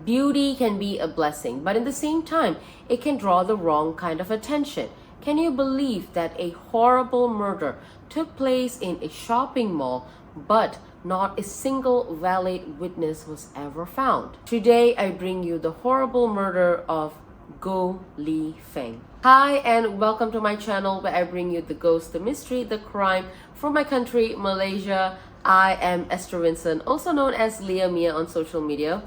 Beauty can be a blessing, but at the same time, it can draw the wrong kind of attention. Can you believe that a horrible murder took place in a shopping mall, but not a single valid witness was ever found? Today, I bring you the horrible murder of Fang. Hi, and welcome to my channel where I bring you the ghost, the mystery, the crime from my country, Malaysia. I am Esther Winson, also known as Leah Mia on social media.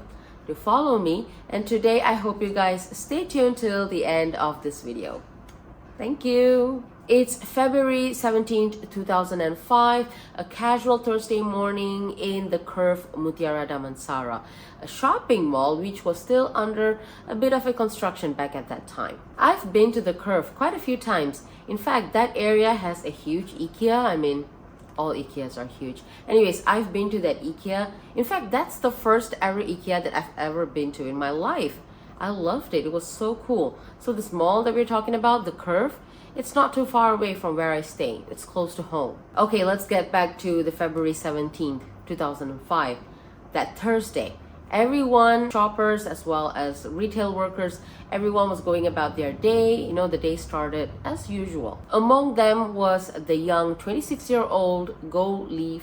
To follow me, and today I hope you guys stay tuned till the end of this video. Thank you. It's February 17th, 2005, a casual Thursday morning in the Curve Mutiara Damansara, a shopping mall which was still under a bit of a construction back at that time. I've been to the Curve quite a few times. In fact, that area has a huge IKEA. All IKEAs are huge. Anyways, I've been to that IKEA. In fact, that's the first ever IKEA that I've ever been to in my life. I loved it. It was so cool. So this mall that we're talking about, the Curve, it's not too far away from where I stay. It's close to home. Okay, let's get back to the February 17th, 2005. That Thursday. Everyone, shoppers as well as retail workers, everyone was going about their day. You know, the day started as usual. Among them was the young 26-year-old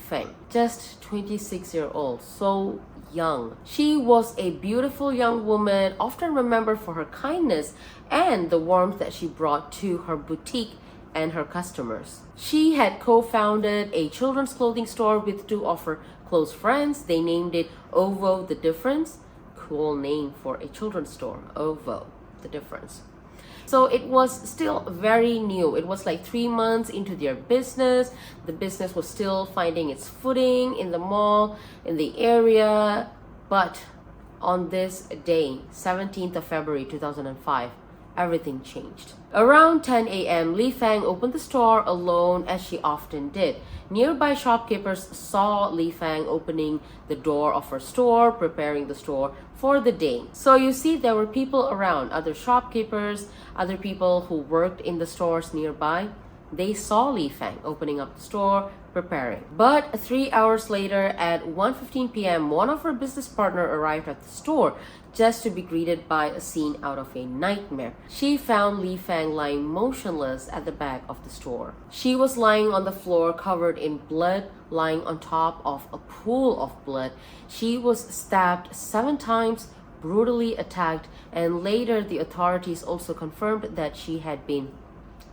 Fang. Just 26-year-old, so young. She was a beautiful young woman, often remembered for her kindness and the warmth that she brought to her boutique and her customers. She had co-founded a children's clothing store with two of her close friends. They named it Ovo the Difference. Cool name for a children's store, Ovo the Difference. So it was still very new. It was like 3 months into their business. The business was still finding its footing in the mall, in the area. But on this day, 17th of February 2005, everything changed. Around 10 a.m., Fang opened the store alone as she often did. Nearby shopkeepers saw Fang opening the door of her store, preparing the store for the day. So you see, there were people around, other shopkeepers, other people who worked in the stores nearby. They saw Fang opening up the store, preparing. But 3 hours later at 1:15 p.m., one of her business partner arrived at the store just to be greeted by a scene out of a nightmare. She found Fang lying motionless at the back of the store. She was lying on the floor covered in blood, lying on top of a pool of blood. She was stabbed 7 times, brutally attacked, and later the authorities also confirmed that she had been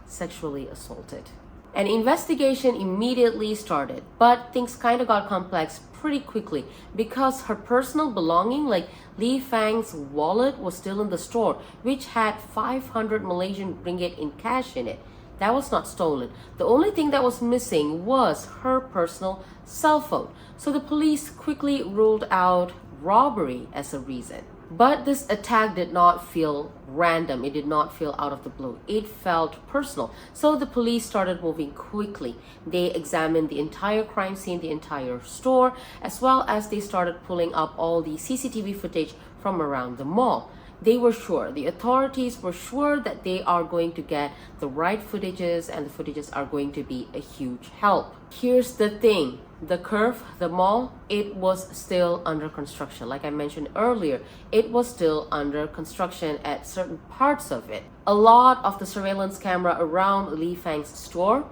sexually assaulted. An investigation immediately started, but things kind of got complex pretty quickly because her personal belonging, like Fang's wallet, was still in the store, which had 500 Malaysian ringgit in cash in it. That was not stolen. The only thing that was missing was her personal cell phone. So the police quickly ruled out robbery as a reason. But this attack did not feel random. It did not feel out of the blue. It felt personal. So the police started moving quickly. They examined the entire crime scene, the entire store, as well as they started pulling up all the CCTV footage from around the mall. They were sure, the authorities were sure that they are going to get the right footages, and the footages are going to be a huge help. Here's the thing. The Curve, the mall, it was still under construction. Like I mentioned earlier, it was still under construction at certain parts of it. A lot of the surveillance camera around Fang's store,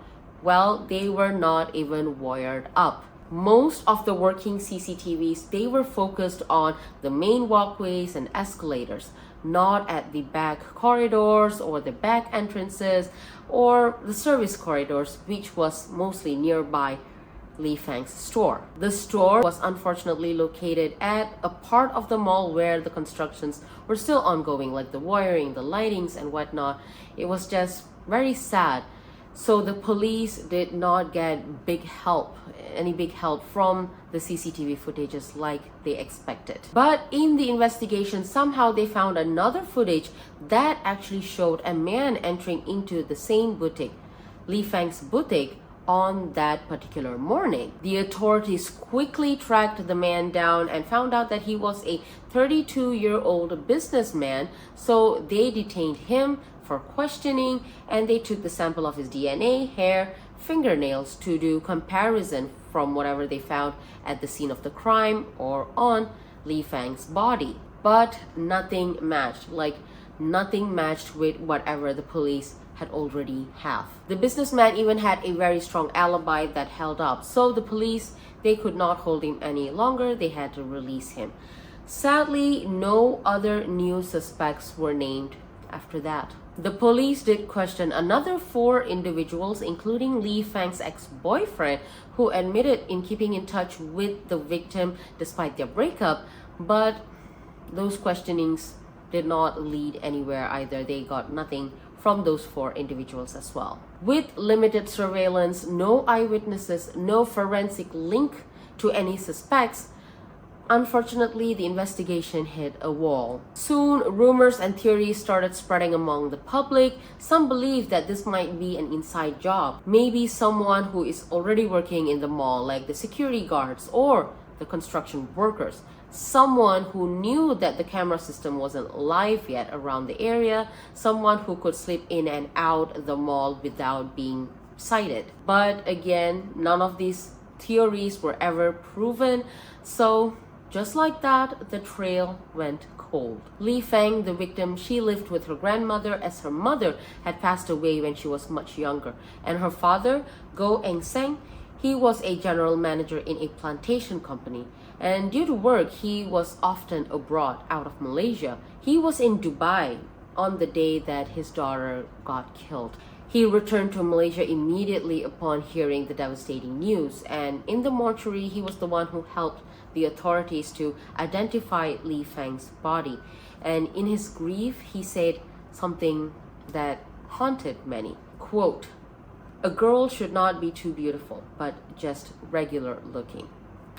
well, they were not even wired up. Most of the working CCTVs, they were focused on the main walkways and escalators, not at the back corridors or the back entrances or the service corridors, which was mostly nearby Fang's store. The store was unfortunately located at a part of the mall where the constructions were still ongoing, like the wiring, the lightings and whatnot. It was just very sad. So the police did not get any big help from the CCTV footages like they expected. But in the investigation, somehow they found another footage that actually showed a man entering into the same boutique, Fang's boutique, on that particular morning. The authorities quickly tracked the man down and found out that he was a 32-year-old businessman, so they detained him for questioning and they took the sample of his DNA, hair, fingernails to do comparison from whatever they found at the scene of the crime or on Fang's body. But nothing matched. Like, nothing matched with whatever the police had already have. The businessman even had a very strong alibi that held up. So the police, they could not hold him any longer. They had to release him. Sadly, no other new suspects were named after that. The police did question another 4 individuals, including Lee Fang's ex-boyfriend, who admitted in keeping in touch with the victim despite their breakup, but those questionings did not lead anywhere either. They got nothing from those 4 individuals as well. With limited surveillance, no eyewitnesses, no forensic link to any suspects, unfortunately, the investigation hit a wall. Soon, rumors and theories started spreading among the public. Some believed that this might be an inside job. Maybe someone who is already working in the mall, like the security guards or the construction workers. Someone who knew that the camera system wasn't live yet around the area. Someone who could slip in and out the mall without being sighted. But again, none of these theories were ever proven. So just like that, the trail went cold. Lee Fang, the victim, she lived with her grandmother as her mother had passed away when she was much younger. And her father, Go-Eng-Seng, he was a general manager in a plantation company. And due to work, he was often abroad out of Malaysia. He was in Dubai on the day that his daughter got killed. He returned to Malaysia immediately upon hearing the devastating news. And in the mortuary, he was the one who helped the authorities to identify Lee Fang's body. And in his grief, he said something that haunted many. Quote, "A girl should not be too beautiful, but just regular looking."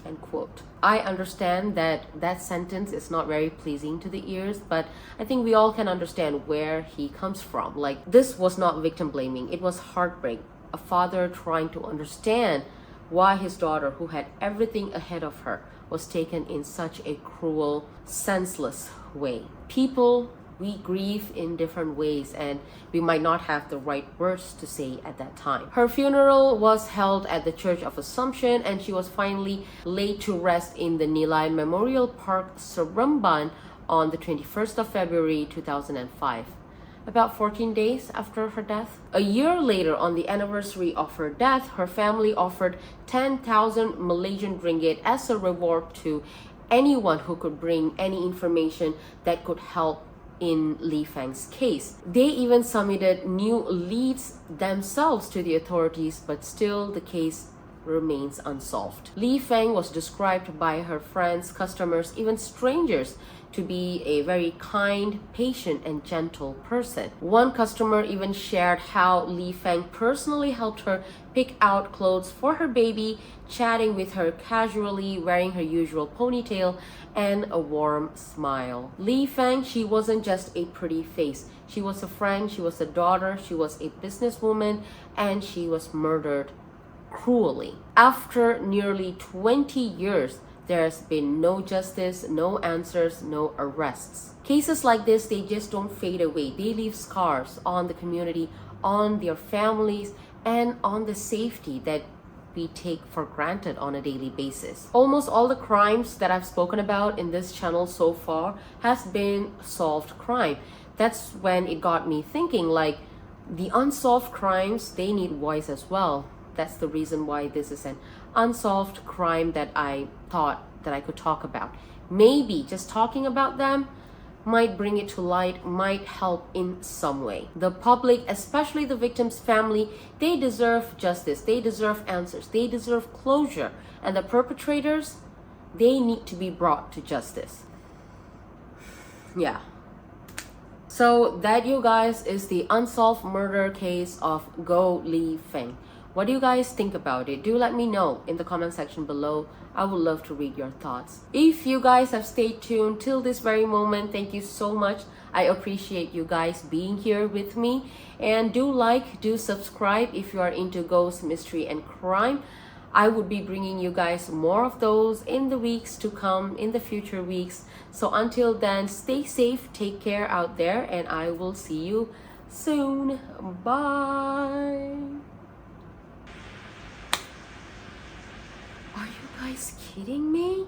End quote. I understand that that sentence is not very pleasing to the ears, but I think we all can understand where he comes from. Like, this was not victim blaming, it was heartbreak. A father trying to understand why his daughter, who had everything ahead of her, was taken in such a cruel, senseless way. People, we grieve in different ways, and we might not have the right words to say at that time. Her funeral was held at the Church of Assumption, and she was finally laid to rest in the Nilai Memorial Park, Seremban, on the 21st of February 2005. About 14 days after her death. A year later, on the anniversary of her death, her family offered 10,000 Malaysian ringgit as a reward to anyone who could bring any information that could help in Lee Fang's case. They even submitted new leads themselves to the authorities, but still the case remains unsolved. Lee Fang was described by her friends, customers, even strangers to be a very kind, patient, and gentle person. One customer even shared how Lee Fang personally helped her pick out clothes for her baby, chatting with her casually, wearing her usual ponytail, and a warm smile. Lee Fang, she wasn't just a pretty face. She was a friend, she was a daughter, she was a businesswoman, and she was murdered cruelly. After nearly 20 years, there's been no justice, no answers, no arrests. Cases like this, they just don't fade away. They leave scars on the community, on their families, and on the safety that we take for granted on a daily basis. Almost all the crimes that I've spoken about in this channel so far has been solved crime. That's when it got me thinking, like, the unsolved crimes, they need voice as well. That's the reason why this is an unsolved crime that I thought that I could talk about. Maybe just talking about them might bring it to light, might help in some way. The public, especially the victim's family, they deserve justice. They deserve answers. They deserve closure. And the perpetrators, they need to be brought to justice. Yeah. So that, you guys, is the unsolved murder case of Go Lee Fang. What do you guys think about it? Do let me know in the comment section below. I would love to read your thoughts. If you guys have stayed tuned till this very moment, thank you so much. I appreciate you guys being here with me. And do like, do subscribe if you are into ghost, mystery, and crime. I would be bringing you guys more of those in the weeks to come, in the future weeks. So until then, stay safe, take care out there, and I will see you soon. Bye. Are you guys kidding me?